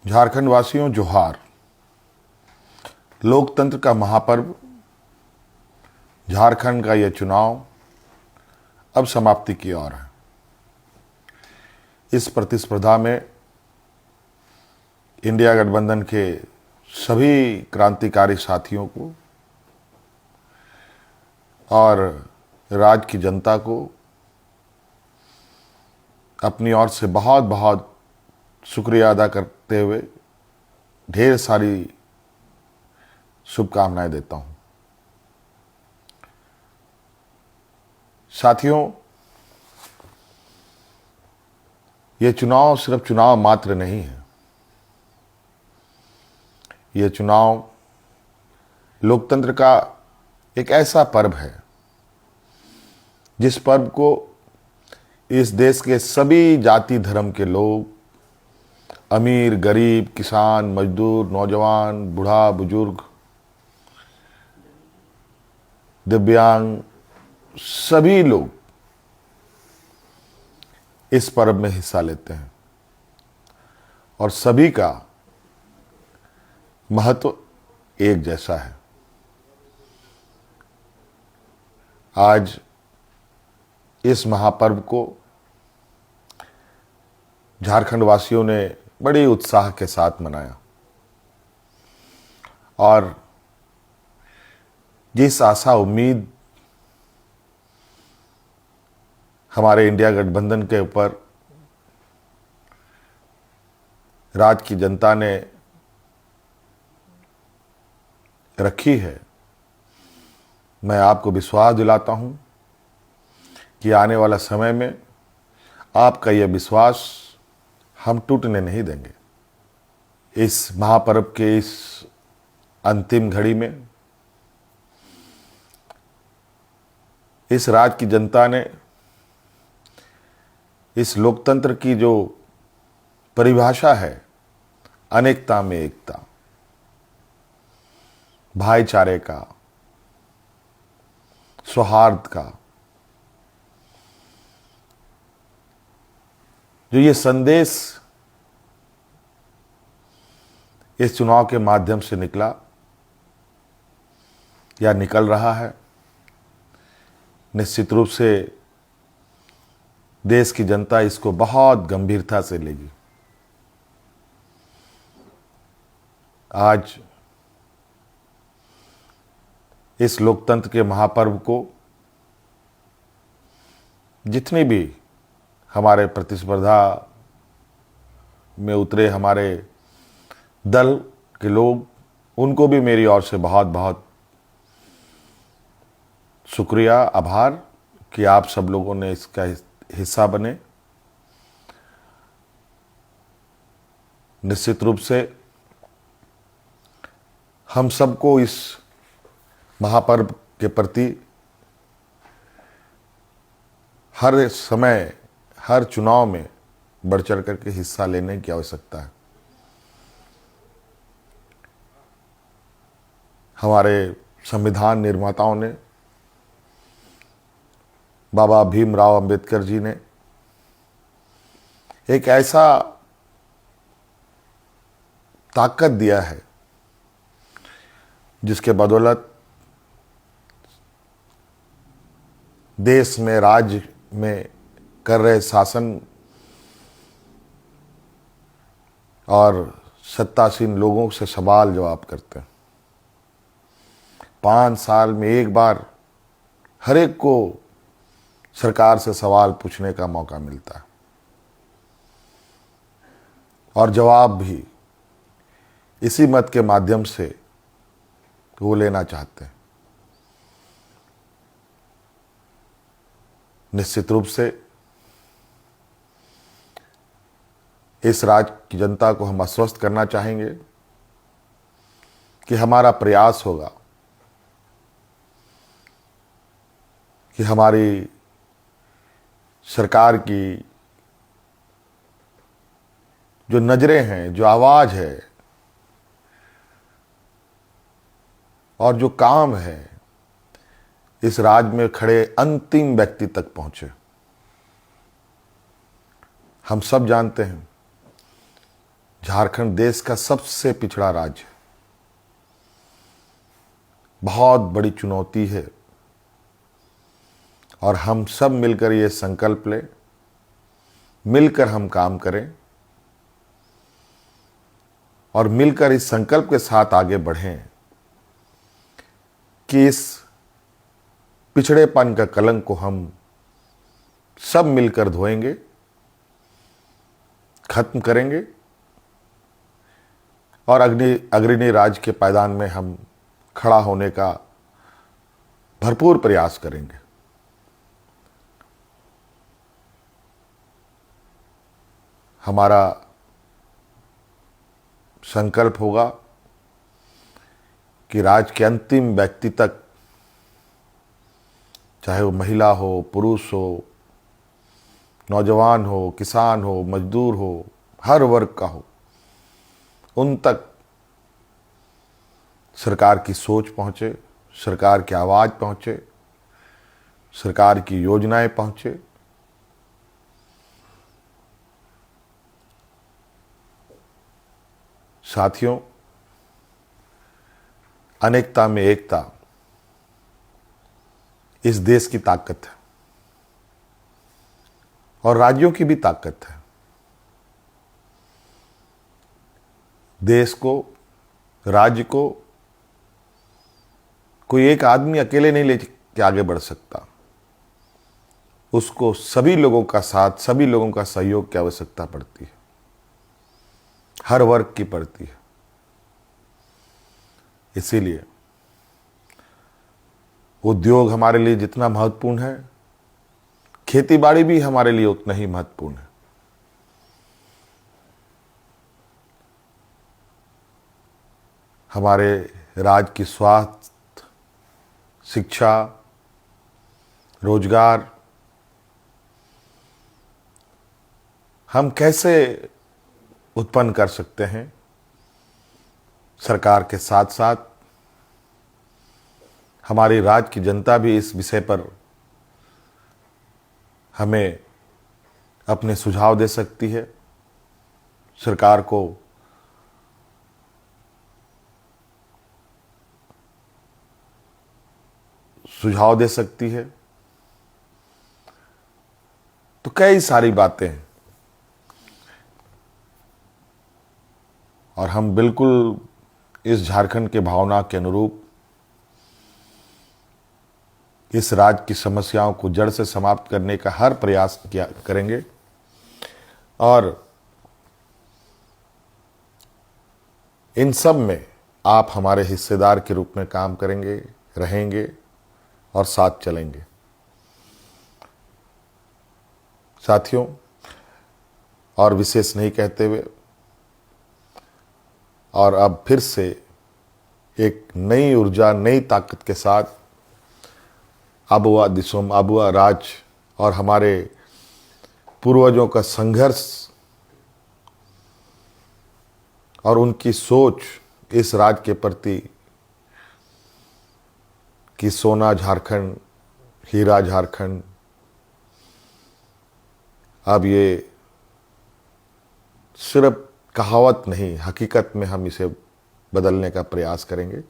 झारखंड वासियों जोहार। लोकतंत्र का महापर्व झारखंड का यह चुनाव अब समाप्ति की ओर है। इस प्रतिस्पर्धा में इंडिया गठबंधन के सभी क्रांतिकारी साथियों को और राज्य की जनता को अपनी ओर से बहुत बहुत शुक्रिया अदा करते हुए ढेर सारी शुभकामनाएं देता हूं। साथियों, ये चुनाव सिर्फ चुनाव मात्र नहीं है। ये चुनाव लोकतंत्र का एक ऐसा पर्व है जिस पर्व को इस देश के सभी जाति धर्म के लोग, अमीर गरीब, किसान मजदूर, नौजवान, बूढ़ा बुजुर्ग, दिव्यांग, सभी लोग इस पर्व में हिस्सा लेते हैं और सभी का महत्व एक जैसा है। आज इस महापर्व को झारखंड वासियों ने बड़े उत्साह के साथ मनाया और जिस आशा उम्मीद हमारे इंडिया गठबंधन के ऊपर राज्य की जनता ने रखी है, मैं आपको विश्वास दिलाता हूं कि आने वाला समय में आपका यह विश्वास हम टूटने नहीं देंगे। इस महापर्व के इस अंतिम घड़ी में इस राज्य की जनता ने इस लोकतंत्र की जो परिभाषा है, अनेकता में एकता, भाईचारे का, सौहार्द का, जो ये संदेश इस चुनाव के माध्यम से निकला या निकल रहा है, निश्चित रूप से देश की जनता इसको बहुत गंभीरता से लेगी। आज इस लोकतंत्र के महापर्व को जितने भी हमारे प्रतिस्पर्धा में उतरे हमारे दल के लोग, उनको भी मेरी ओर से बहुत बहुत शुक्रिया, आभार कि आप सब लोगों ने इसका हिस्सा बने। निश्चित रूप से हम सबको इस महापर्व के प्रति हर समय, हर चुनाव में बढ़ चढ़ करके हिस्सा लेने की आवश्यकता है। हमारे संविधान निर्माताओं ने, बाबा भीमराव अंबेडकर जी ने एक ऐसा ताकत दिया है जिसके बदौलत देश में, राज्य में कर रहे शासन और सत्तासीन लोगों से सवाल जवाब करते हैं। 5 साल में एक बार हर एक को सरकार से सवाल पूछने का मौका मिलता है और जवाब भी इसी मत के माध्यम से वो लेना चाहते हैं। निश्चित रूप से इस राज्य की जनता को हम आश्वस्त करना चाहेंगे कि हमारा प्रयास होगा कि हमारी सरकार की जो नजरें हैं, जो आवाज है और जो काम है, इस राज्य में खड़े अंतिम व्यक्ति तक पहुंचे। हम सब जानते हैं झारखंड देश का सबसे पिछड़ा राज्य है। बहुत बड़ी चुनौती है और हम सब मिलकर ये संकल्प लें, मिलकर हम काम करें और मिलकर इस संकल्प के साथ आगे बढ़ें कि इस पिछड़ेपन का कलंक को हम सब मिलकर धोएंगे, खत्म करेंगे और अग्रणी राज्य के पायदान में हम खड़ा होने का भरपूर प्रयास करेंगे। हमारा संकल्प होगा कि राज्य के अंतिम व्यक्ति तक, चाहे वो महिला हो, पुरुष हो, नौजवान हो, किसान हो, मजदूर हो, हर वर्ग का हो, उन तक सरकार की सोच पहुंचे, सरकार की आवाज़ पहुंचे, सरकार की योजनाएं पहुंचे। साथियों, अनेकता में एकता इस देश की ताकत है और राज्यों की भी ताकत है। देश को, राज्य को कोई एक आदमी अकेले नहीं लेके आगे बढ़ सकता। उसको सभी लोगों का साथ, सभी लोगों का सहयोग की आवश्यकता पड़ती है, हर वर्ग की पड़ती है। इसीलिए उद्योग हमारे लिए जितना महत्वपूर्ण है, खेतीबाड़ी भी हमारे लिए उतना ही महत्वपूर्ण है। हमारे राज्य की स्वास्थ्य, शिक्षा, रोजगार हम कैसे उत्पन्न कर सकते हैं, सरकार के साथ साथ हमारी राज्य की जनता भी इस विषय पर हमें अपने सुझाव दे सकती है, सरकार को सुझाव दे सकती है। तो कई सारी बातें हैं और हम बिल्कुल इस झारखंड के भावना के अनुरूप इस राज्य की समस्याओं को जड़ से समाप्त करने का हर प्रयास करेंगे और इन सब में आप हमारे हिस्सेदार के रूप में काम करेंगे, रहेंगे और साथ चलेंगे। साथियों, और विशेष नहीं कहते हुए और अब फिर से एक नई ऊर्जा, नई ताकत के साथ आबुआ दिसोम, आबुआ राज और हमारे पूर्वजों का संघर्ष और उनकी सोच इस राज्य के प्रति कि सोना झारखंड, हीरा झारखंड, अब ये सिर्फ कहावत नहीं, हकीकत में हम इसे बदलने का प्रयास करेंगे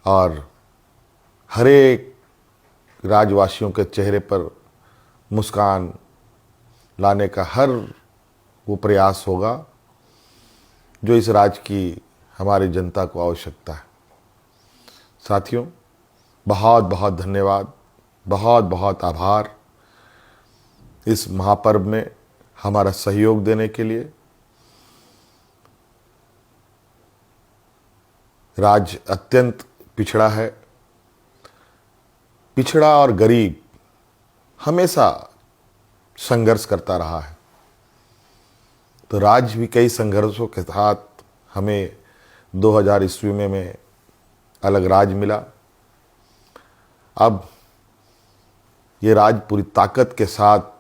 और हर एक राज्यवासियों के चेहरे पर मुस्कान लाने का हर वो प्रयास होगा जो इस राज्य की हमारी जनता को आवश्यकता है। साथियों, बहुत बहुत धन्यवाद, बहुत बहुत आभार इस महापर्व में हमारा सहयोग देने के लिए। राज्य अत्यंत पिछड़ा है, पिछड़ा और गरीब हमेशा संघर्ष करता रहा है। तो राज्य भी कई संघर्षों के साथ हमें 2000 ईस्वी में अलग राज्य मिला। अब ये राज्य पूरी ताकत के साथ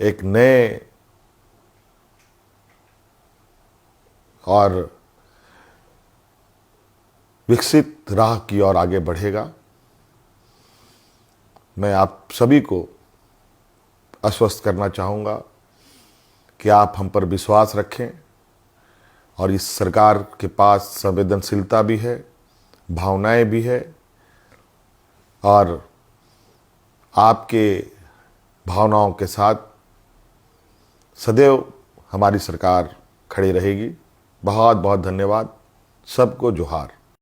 एक नए और विकसित राह की ओर आगे बढ़ेगा। मैं आप सभी को आश्वस्त करना चाहूँगा कि आप हम पर विश्वास रखें और इस सरकार के पास संवेदनशीलता भी है, भावनाएं भी है और आपके भावनाओं के साथ सदैव हमारी सरकार खड़ी रहेगी। बहुत बहुत धन्यवाद। सबको जोहार।